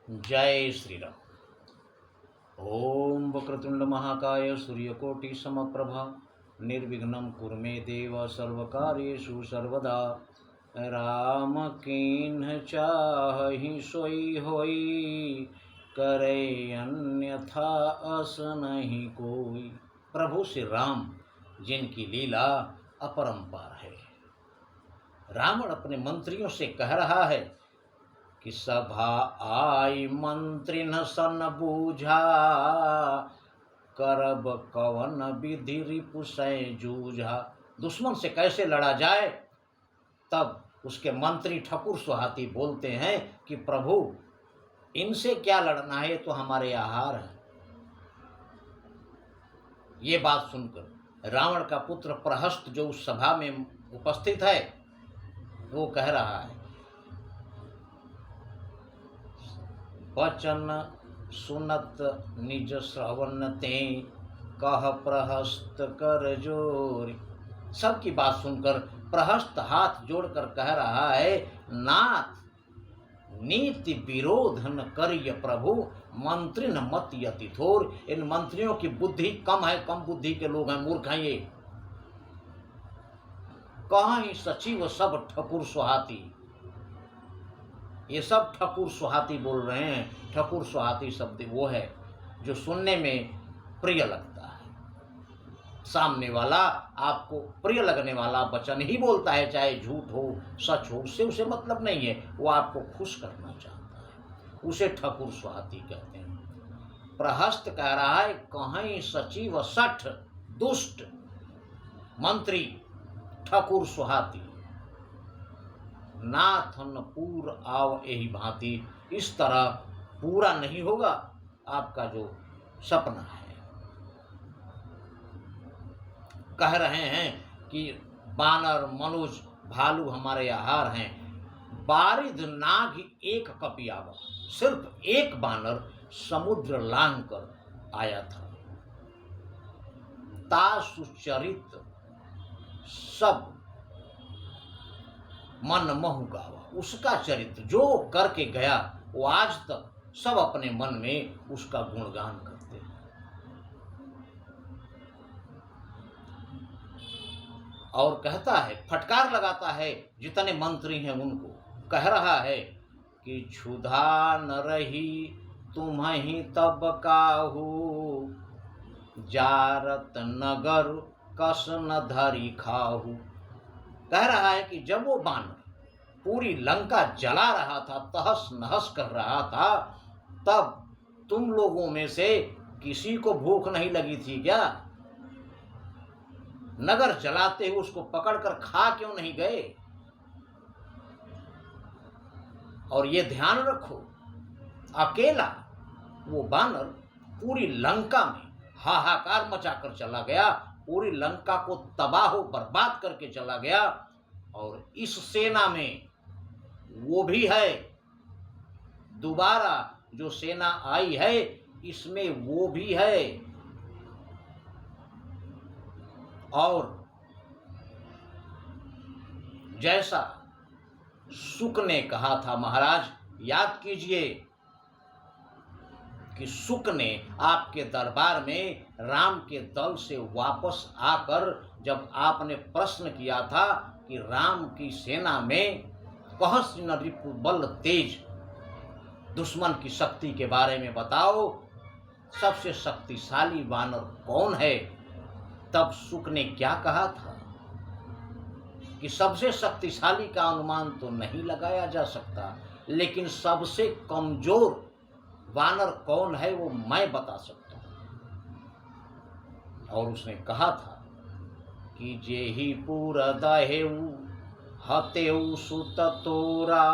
जय श्री राम। ओम वक्रतुंड महाकाय सूर्यकोटि समप्रभा निर्विघ्नं कुरु मे देव सर्वकार्येषु सर्वदा। राम कीन्ह चाहि सोई होई, करे अन्यथा अस नहीं कोई। प्रभु श्री राम जिनकी लीला अपरंपार है। रावण अपने मंत्रियों से कह रहा है कि सभा आई मंत्री न सन बूझा, करब कवन विधि रिपुसै जूझा। दुश्मन से कैसे लड़ा जाए। तब उसके मंत्री ठकुर सुहाती बोलते हैं कि प्रभु इनसे क्या लड़ना है, ये तो हमारे आहार है। ये बात सुनकर रावण का पुत्र प्रहस्त जो उस सभा में उपस्थित है वो कह रहा है, वचन सुनत निज श्रवण ते, कह प्रहस्त कर जोरी। सबकी बात सुनकर प्रहस्त हाथ जोड़कर कह रहा है, नाथ नीति विरोध न करिय प्रभु, मंत्री न मत यति थोर। इन मंत्रियों की बुद्धि कम है, कम बुद्धि के लोग हैं, मूर्ख हैं ये। कहीं सचिव सब ठकुर सुहाती। ये सब ठकुर सुहाती बोल रहे हैं। ठकुर सुहाती शब्द वो है जो सुनने में प्रिय लगता है। सामने वाला आपको प्रिय लगने वाला वचन ही बोलता है, चाहे झूठ हो सच हो, उससे उसे मतलब नहीं है। वो आपको खुश करना चाहता है, उसे ठकुर सुहाती कहते हैं। प्रहस्त कह रहा है, कहीं सचिव सठ दुष्ट मंत्री ठकुर सुहाती, नाथन पूर आव यही भांति। इस तरह पूरा नहीं होगा आपका जो सपना है। कह रहे हैं कि बानर मनुज भालू हमारे आहार हैं। बारिद नाग एक कपियावा, सिर्फ एक बानर समुद्र लांघ कर आया था। ता सुचरित सब मन महु गावा, उसका चरित्र जो करके गया वो आज तक सब अपने मन में उसका गुणगान करते हैं। और कहता है, फटकार लगाता है जितने मंत्री हैं उनको। कह रहा है कि क्षुधा न रही तुम्हि तब काहू, जारत नगर कस न धरी खाहू। कह रहा है कि जब वो बानर पूरी लंका जला रहा था, तहस नहस कर रहा था, तब तुम लोगों में से किसी को भूख नहीं लगी थी क्या? नगर जलाते हुए उसको पकड़कर खा क्यों नहीं गए? और ये ध्यान रखो, अकेला वो बानर पूरी लंका में हाहाकार मचाकर चला गया, पूरी लंका को तबाह बर्बाद करके चला गया। और इस सेना में वो भी है, दोबारा जो सेना आई है इसमें वो भी है। और जैसा शुक ने कहा था, महाराज याद कीजिए कि शुक ने आपके दरबार में राम के दल से वापस आकर जब आपने प्रश्न किया था कि राम की सेना में कहस न रिपु बल तेज, दुश्मन की शक्ति के बारे में बताओ, सबसे शक्तिशाली वानर कौन है? तब शुक ने क्या कहा था कि सबसे शक्तिशाली का अनुमान तो नहीं लगाया जा सकता, लेकिन सबसे कमजोर वानर कौन है वो मैं बता सकता हूं। और उसने कहा था कि जेहि पुर दहेउ हतेउ सुत तोरा,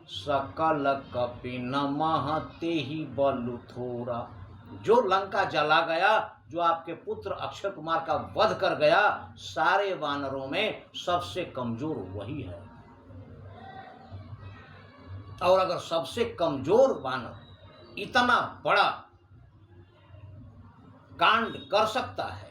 सकल कपि न महते ही बलु थोरा। जो लंका जला गया, जो आपके पुत्र अक्षय कुमार का वध कर गया, सारे वानरों में सबसे कमजोर वही है। और अगर सबसे कमजोर वानर इतना बड़ा कांड कर सकता है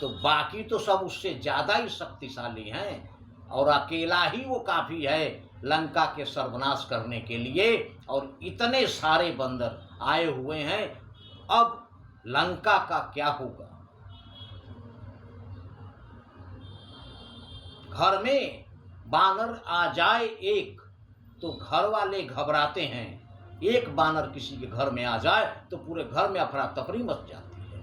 तो बाकी तो सब उससे ज्यादा ही शक्तिशाली हैं। और अकेला ही वो काफी है लंका के सर्वनाश करने के लिए, और इतने सारे बंदर आए हुए हैं। अब लंका का क्या होगा? घर में बानर आ जाए एक तो घर वाले घबराते हैं, एक बानर किसी के घर में आ जाए तो पूरे घर में अफरा तफरी मच जाती है।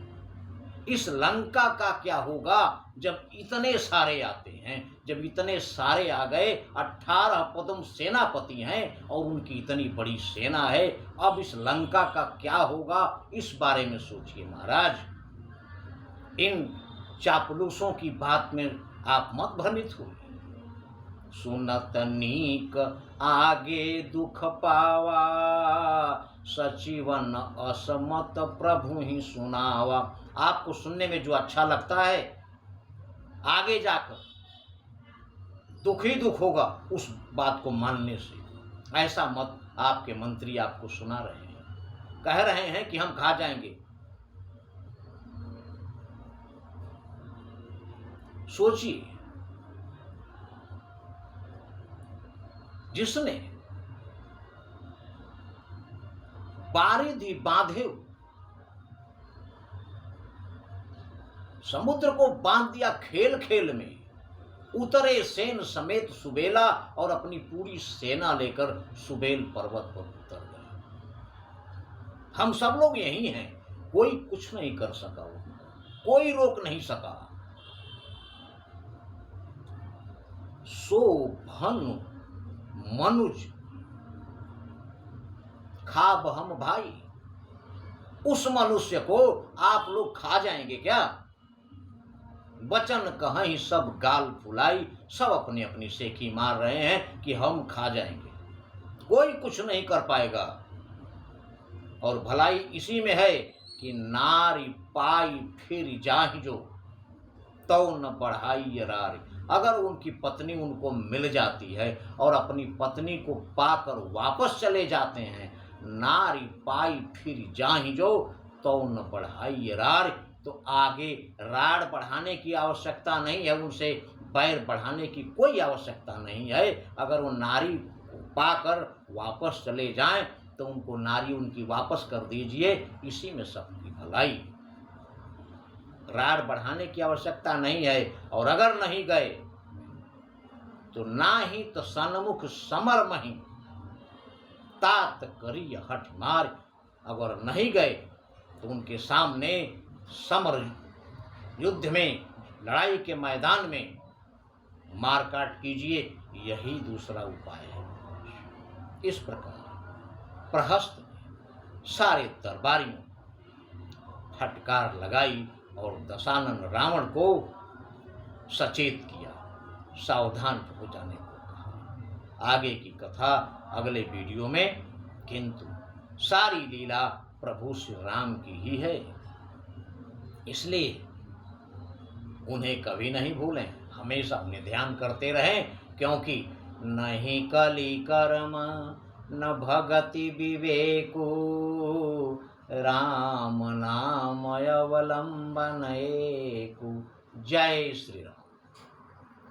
इस लंका का क्या होगा जब इतने सारे आते हैं? जब इतने सारे आ गए, 18 पद्म सेनापति हैं और उनकी इतनी बड़ी सेना है, अब इस लंका का क्या होगा, इस बारे में सोचिए महाराज। इन चापलूसों की बात में आप मत भ्रमित हो। सुनत नीक आगे दुख पावा, सचिवन असमत प्रभु ही सुनावा। आपको सुनने में जो अच्छा लगता है, आगे जाकर दुख ही दुख होगा उस बात को मानने से। ऐसा मत आपके मंत्री आपको सुना रहे हैं, कह रहे हैं कि हम खा जाएंगे। सोचिए, जिसने बारिधि बांधे, समुद्र को बांध दिया खेल खेल में, उतरे सेन समेत सुबेला और अपनी पूरी सेना लेकर सुबेल पर्वत पर उतर गए। हम सब लोग यही हैं, कोई कुछ नहीं कर सका, कोई रोक नहीं सका। सो भनु मनुज खाब हम भाई, उस मनुष्य को आप लोग खा जाएंगे क्या? वचन कहीं सब गाल फुलाई, सब अपनी अपनी सेखी मार रहे हैं कि हम खा जाएंगे, कोई कुछ नहीं कर पाएगा। और भलाई इसी में है कि नारी पाई फिर जाहि जो, तो न बढ़ाई रारी। अगर उनकी पत्नी उनको मिल जाती है और अपनी पत्नी को पाकर वापस चले जाते हैं, नारी पाई फिर जाहि जो, तो न बढ़ाई रार, तो आगे राड़ बढ़ाने की आवश्यकता नहीं है, उनसे बैर बढ़ाने की कोई आवश्यकता नहीं है। अगर वो नारी को पाकर वापस चले जाएं तो उनको नारी उनकी वापस कर दीजिए, इसी में सबकी भलाई। राड़ बढ़ाने की आवश्यकता नहीं है। और अगर नहीं गए तो ना ही तो सन्मुख समर मही, तात करी हठ मार। अगर नहीं गए तो उनके सामने समर युद्ध में, लड़ाई के मैदान में मारकाट कीजिए, यही दूसरा उपाय है। इस प्रकार प्रहस्त ने सारे दरबारियों फटकार लगाई और दशानन रावण को सचेत किया, सावधान हो जाने को कहा। आगे की कथा अगले वीडियो में, किंतु सारी लीला प्रभु श्री राम की ही है, इसलिए उन्हें कभी नहीं भूलें, हमेशा अपने ध्यान करते रहें। क्योंकि नहीं कली कर्म न भगति विवेकु, राम नाम अवलंबन एकु। जय श्री राम।